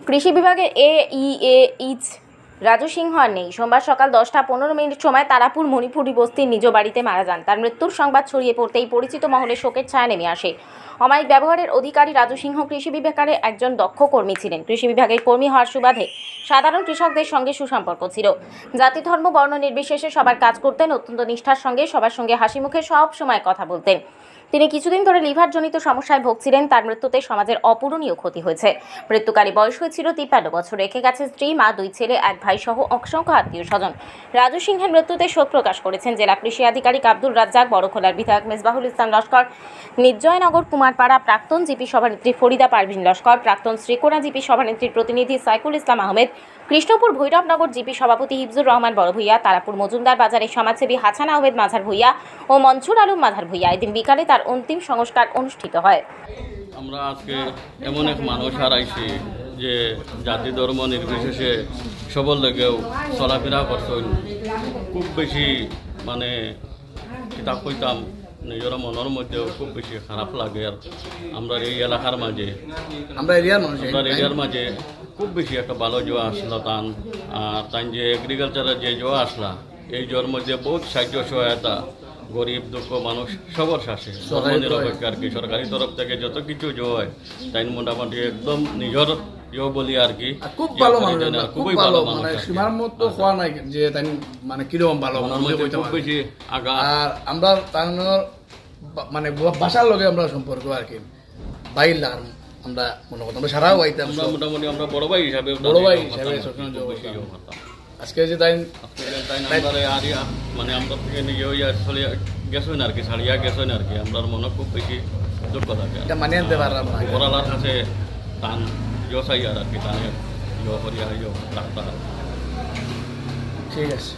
কৃষি বিভাগের এইচ রাজু সিংহ আর নেই। সোমবার সকাল 10:15 সময় তারাপুর মণিপুরি বস্তির নিজ বাড়িতে মারা যান। তার মৃত্যুর সংবাদ ছড়িয়ে পড়তেই পরিচিত মহলে শোকের ছায়া নেমে আসে। অমায়িক ব্যবহারের অধিকারী রাজু সিংহ কৃষি বিভাগের একজন দক্ষ কর্মী ছিলেন। কৃষি বিভাগের কর্মী হওয়ার সুবাদে সাধারণ কৃষকদের সঙ্গে সুসম্পর্ক ছিল। জাতি ধর্ম বর্ণ নির্বিশেষে সবার কাজ করতেন। অত্যন্ত নিষ্ঠার সঙ্গে সবার সঙ্গে হাসি মুখে সব সময় কথা বলতেন। তিনি কিছুদিন ধরে লিভারজনিত সমস্যায় ভুগছিলেন। তার মৃত্যুতে সমাজের অপূরণীয় ক্ষতি হয়েছে। মৃত্যুকালে বয়স হয়েছিল 53 বছর। রেখে গেছে স্ত্রী, মা, 2 ছেলে, 1 ভাই সহ অসংখ্য আত্মীয় স্বজন। রাজু সিংহের মৃত্যুতে শোক প্রকাশ করেছেন জেলা কৃষি আধিকারিক আব্দুল রাজ্জাক, বড়খোলার বিধায়ক মেজবাহুল ইসলাম লস্কর, নির্জয়নগর কুমারপাড়া প্রাক্তন জিপি সভানেত্রী ফরিদা পারভিন লস্কর, প্রাক্তন শ্রীকোনা জিপি সভানেত্রীর প্রতিনিধি সাইকুল ইসলাম আহমেদ, কৃষ্ণপুর ভৈরবনগর জিপি সভাপতি হিফজুর রহমান বড় ভূঁইয়া, তারাপুর মজুমদার বাজারের সমাজসেবী হাসান আহমেদ মাঝার ভূঁইয়া ও মনসুর আলম মাঝার ভূঁইয়া। এদিন বিকালে তার অন্তিম সংস্কার অনুষ্ঠিত হয়। আমরা আজকে এমন এক মানুষ হারাইছি যে জাতি ধর্ম নির্বিশেষে সবল লেগেও চলাফেরা করছেন। খুব বেশি মানে কিতাব কইতাম নিজের মনের মধ্যেও খুব বেশি খারাপ লাগে। আর আমরা এই এলাকার মাঝে আমরা এরিয়ার মাঝে খুব বেশি একটা ভালো জোয়া আসলো তান। আর তাই যে এগ্রিকালচারের যে জোয়া আসলা, এই জোয়ার মধ্যে বহুত সাহায্য সহায়তা গরিব দুঃখ মানুষ সবার শাসে নিরপেক্ষ আর কি সরকারি তরফ থেকে যত কিছু হয় তাই মোটামুটি একদম নিজের বলি আর কি খুব ভালো মানুষ, খুবই ভালো মানে সীমার মতো হওয়া নাই যে তাই মানে কিরকম ভালো খুব বেশি আগা। আর আমরা তার মানে বাসার লগে আমরা সম্পর্ক আর কি বাইর লাগার আমরা মনে করতাম আমরা সারাও আইতাম মোটামুটি আমরা বড় ভাই হিসাবে আজকে যে তাই মানে আমরা থেকে নিজে চলে গেছেন আর কি ছাড়িয়া গেছেন আর কি। আমরা মনে খুব বেশি দুঃখ থাকে মানিয়ে আনতে পারলাম না। পড়ালার কাছে টান জোসাই আর কি টানে জো করিয়া ডাক্তার। ঠিক আছে।